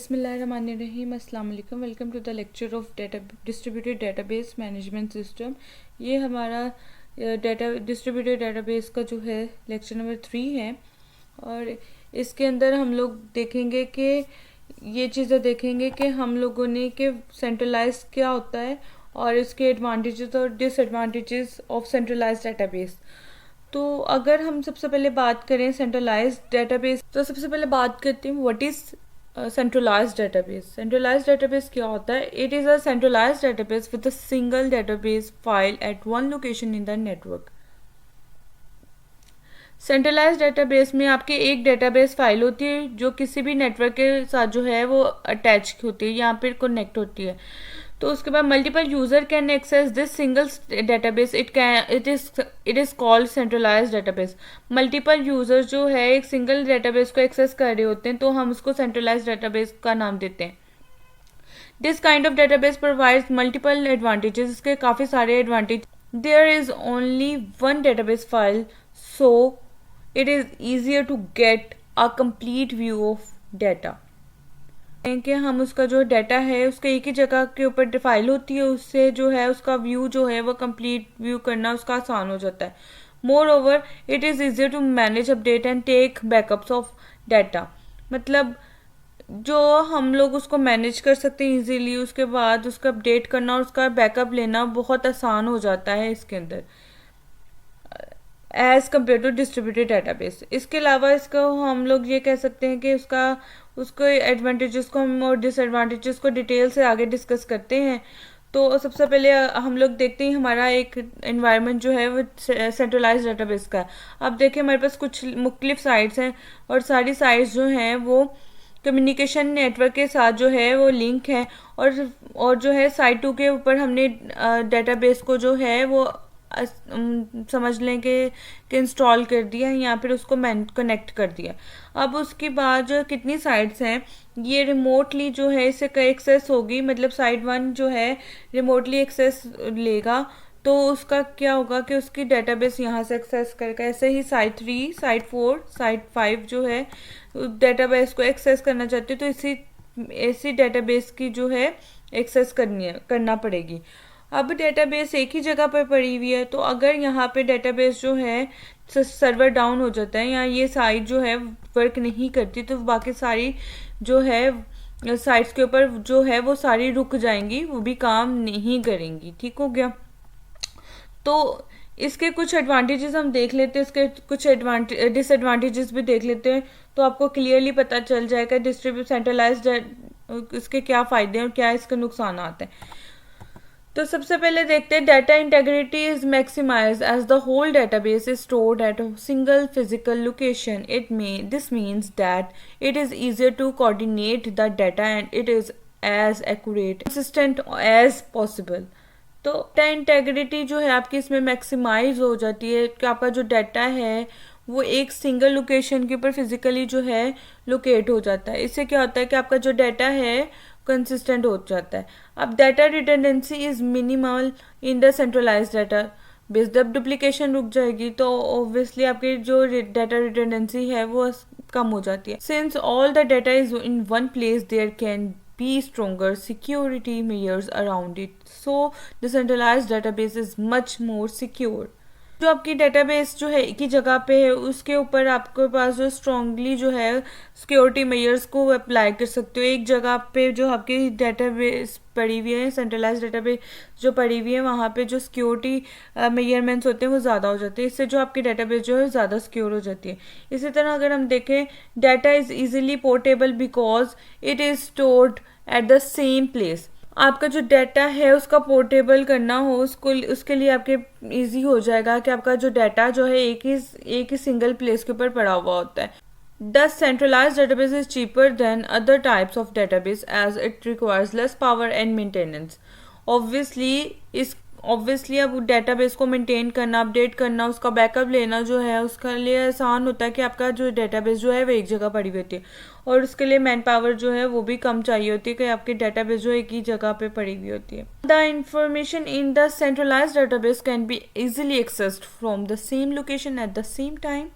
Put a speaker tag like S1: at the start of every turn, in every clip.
S1: बिस्मिल्लाहिर्रहमानिर्रहीम अस्सलाम वालेकुम। Welcome to the lecture of data distributed database management system. ये हमारा डेटा डिस्ट्रीब्यूटेड डेटाबेस का जो है लेक्चर नंबर 3 है और इसके अंदर हम लोग देखेंगे कि ये चीज़ें देखेंगे कि हम लोगों ने कि सेंट्रलाइज क्या होता है और इसके एडवांटेजेस और डिसएडवांटेजेस ऑफ सेंट्रलाइज डेटाबेस। तो अगर हम सबसे पहले बात करें सेंट्रलाइज्ड डेटाबेस, तो सबसे पहले बात करते हैं what is centralised database. Centralised database क्या होता है? It is a centralised database with a single database file eight one location in the network. Centralised database में आपके एक डेटाबेस फाइल होती है जो किसी भी नेटवर्क के साथ जो है वो अटैच होती है, यहाँ पर कनेक्ट होती है। तो उसके बाद multiple user can access this single database, it is called centralised database. Multiple user जो है एक सिंगल डेटाबेस को एक्सेस कर रहे होते हैं तो हम उसको सेंट्रलाइज्ड डेटाबेस का नाम देते हैं। This kind of database provides multiple advantages, इसके काफ़ी सारे advantage. There is only one database file, so it is easier to get a complete view of data. कि हम उसका जो डाटा है उसका एक ही जगह के ऊपर फाइल होती है, उससे जो है उसका व्यू जो है वो कंप्लीट व्यू करना उसका आसान हो जाता है। Moreover it is easier to manage update and take backups of data, मतलब जो हम लोग उसको मैनेज कर सकते हैं इजीली, उसके बाद उसका अपडेट करना और उसका बैकअप लेना बहुत आसान हो जाता है इसके अंदर as compare to distributed database. इसके अलावा इसको हम लोग ये कह सकते हैं कि उसको एडवांटेजेस को हम और डिसएडवांटेजेस को डिटेल से आगे डिस्कस करते हैं। तो सबसे पहले हम लोग देखते हैं हमारा एक एनवायरनमेंट जो है वो सेंट्रलाइज्ड डेटाबेस का है। अब देखिए हमारे पास कुछ मुख्तलिफ साइट्स हैं और सारी साइट्स जो हैं वो कम्युनिकेशन नेटवर्क के साथ जो है वो लिंक है और जो है साइट 2 के ऊपर हमने डेटाबेस को जो है वो समझ लें कि इंस्टॉल कर दिया या फिर उसको कनेक्ट कर दिया। अब उसके बाद जो कितनी साइट्स हैं ये रिमोटली जो है इसे एक्सेस होगी, मतलब साइट 1 जो है रिमोटली एक्सेस लेगा तो उसका क्या होगा कि उसकी डेटाबेस यहाँ से एक्सेस करेगा। ऐसे ही साइट 3, साइट 4, साइट 5 जो है डेटाबेस को एक्सेस करना चाहती है तो इसी डेटाबेस की जो है एक्सेस करना पड़ेगी। अब डेटाबेस एक ही जगह पर पड़ी हुई है तो अगर यहाँ पे डेटाबेस जो है सर्वर डाउन हो जाता है या ये साइट जो है वर्क नहीं करती तो बाकी सारी जो है साइट्स के ऊपर जो है वो सारी रुक जाएंगी, वो भी काम नहीं करेंगी। ठीक हो गया। तो इसके कुछ एडवांटेजेस हम देख लेते हैं, इसके कुछ डिसएडवांटेजेस भी देख लेते हैं तो आपको क्लियरली पता चल जाएगा सेंट्रलाइज्ड इसके क्या फ़ायदे हैं और क्या इसके नुकसान आते हैं। तो सबसे पहले देखते हैं data integrity is maximised as the whole database is stored at a single physical location. This means that it is easier to coordinate the data and it is as accurate consistent as possible. तो data integrity जो है आपकी इसमें maximise हो जाती है कि आपका जो डाटा है वो एक सिंगल लोकेशन के ऊपर फिजिकली जो है लोकेट हो जाता है। इससे क्या होता है कि आपका जो डाटा है कंसिस्टेंट हो जाता है। अब data redundancy is minimal in the centralised data base. जब डुप्लीकेशन रुक जाएगी तो ऑब्वियसली आपकी जो डाटा रिडंडेंसी है वो कम हो जाती है। Since all the data is in one place there can be stronger security measures around it, so the centralized database is much more secure। जो आपकी डेटाबेस जो है एक ही जगह पे है उसके ऊपर आपके पास जो स्ट्रांगली जो है सिक्योरिटी मेजर्स को अप्लाई कर सकते हो। एक जगह पे जो आपकी डेटाबेस पड़ी हुई है, सेंट्रलाइज्ड डेटाबेस जो पड़ी हुई है वहाँ पे जो सिक्योरिटी मेजरमेंट्स होते हैं वो ज़्यादा हो जाते हैं, इससे जो आपकी डेटाबेस जो है ज़्यादा सिक्योर हो जाती है। इसी तरह अगर हम देखें data is easily portable because it is stored at the same place. आपका जो डाटा है उसका पोर्टेबल करना हो उसके लिए आपके इजी हो जाएगा कि आपका जो डाटा जो है एक ही सिंगल प्लेस के ऊपर पड़ा हुआ होता है। Thus, centralized database is cheaper than other types of database as it requires less power and maintenance. Obviously अब डेटाबेस को मेंटेन करना, अपडेट करना, उसका बैकअप लेना जो है उसके लिए आसान होता है कि आपका जो डेटाबेस जो है वो एक जगह पड़ी हुई होती है और उसके लिए मैन पावर जो है वो भी कम चाहिए होती है कि आपकी डेटाबेस जो एक ही जगह पे पड़ी हुई होती है। The information in the centralised database can be easily accessed from the same location at the same time.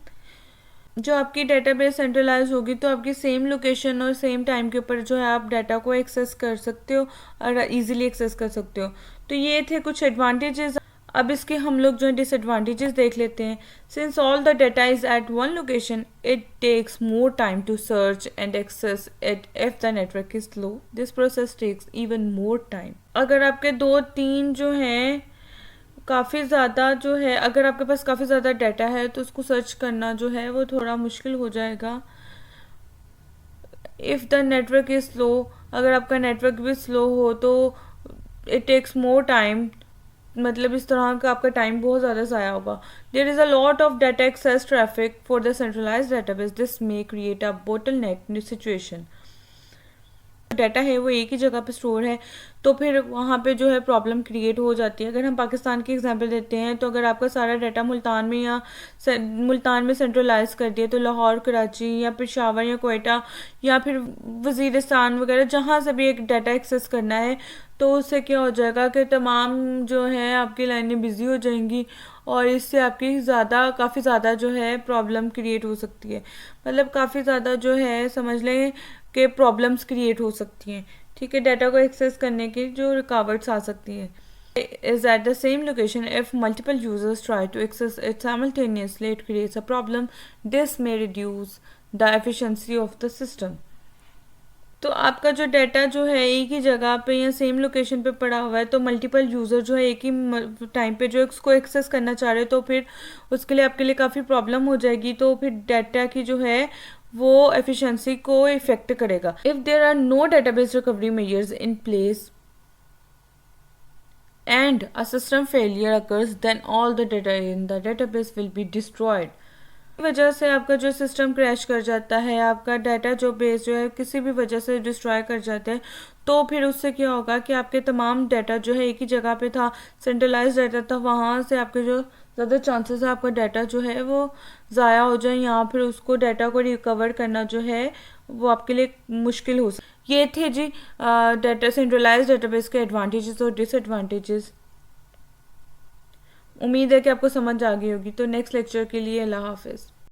S1: जो आपकी डेटाबेस सेंट्रलाइज होगी तो आपकी सेम लोकेशन और सेम टाइम के ऊपर जो है आप डाटा को एक्सेस कर सकते हो और इजीली एक्सेस कर सकते हो। तो ये थे कुछ एडवांटेजेस। अब इसके हम लोग जो है डिसएडवांटेजेस देख लेते हैं। Since all the data is at one location it takes more time to search and access it if the network is slow. This process takes even more time. अगर आपके 2-3 जो हैं काफ़ी ज़्यादा जो है, अगर आपके पास काफ़ी ज़्यादा डाटा है तो उसको सर्च करना जो है वो थोड़ा मुश्किल हो जाएगा। If the network is slow, अगर आपका नेटवर्क भी स्लो हो तो इट टेक्स मोर टाइम, मतलब इस तरह का आपका टाइम बहुत ज़्यादा ज़ाया होगा। There is a lot of data access traffic for the centralise database, this may create a bottleneck situation. Data है वो एक ही जगह पे स्टोर है तो फिर वहाँ पे जो है प्रॉब्लम क्रिएट हो जाती है। अगर हम पाकिस्तान की एग्जांपल देते हैं तो अगर आपका सारा डाटा मुल्तान में या मुल्तान में सेंट्रलाइज कर दिया तो लाहौर, कराची या पेशावर या कोयटा या फिर वज़ीरिस्तान वगैरह जहाँ से भी एक डाटा एक्सेस करना है तो उससे क्या हो जाएगा कि तमाम जो है आपकी लाइनें बिज़ी हो जाएंगी और इससे आपकी काफ़ी ज़्यादा जो है प्रॉब्लम क्रिएट हो सकती है। मतलब काफ़ी ज़्यादा जो है समझ लें कि प्रॉब्लम्स क्रिएट हो सकती हैं। ठीक है, डाटा को एक्सेस करने की जो रुकावट्स आ सकती है। is at the same location if multiple users try to access it simultaneously it creates a problem. This may reduce the efficiency of the system. तो आपका जो डाटा जो है एक ही जगह पे या सेम लोकेशन पे पड़ा हुआ है तो मल्टीपल यूज़र जो है एक ही टाइम पे जो उसको एक्सेस करना चाह रहे हो तो फिर उसके लिए आपके लिए काफ़ी प्रॉब्लम हो जाएगी। तो फिर डाटा की जो है वो एफिशिएंसी को इफेक्ट करेगा। If there are no database recovery measures in place and a system failure occurs, then all the data in the database will be destroyed. वजह से आपका जो सिस्टम क्रैश कर जाता है, आपका डाटा जो बेस जो है किसी भी वजह से डिस्ट्रॉय कर जाता है तो फिर उससे क्या होगा कि आपके तमाम डाटा जो है एक ही जगह पे था, सेंट्रलाइज डाटा था, वहाँ से आपके जो ज़्यादा चांसेस है आपका डाटा जो है वो ज़ाया हो जाए या फिर उसको डाटा को रिकवर करना जो है वो आपके लिए मुश्किल हो सकता। ये थे जी डाटा सेंट्रलाइज डाटाबेस के एडवांटेजेस और डिसएडवांटेजेस। उम्मीद है कि आपको समझ आ गई होगी। तो नेक्स्ट लेक्चर के लिए अल्लाह हाफिज़।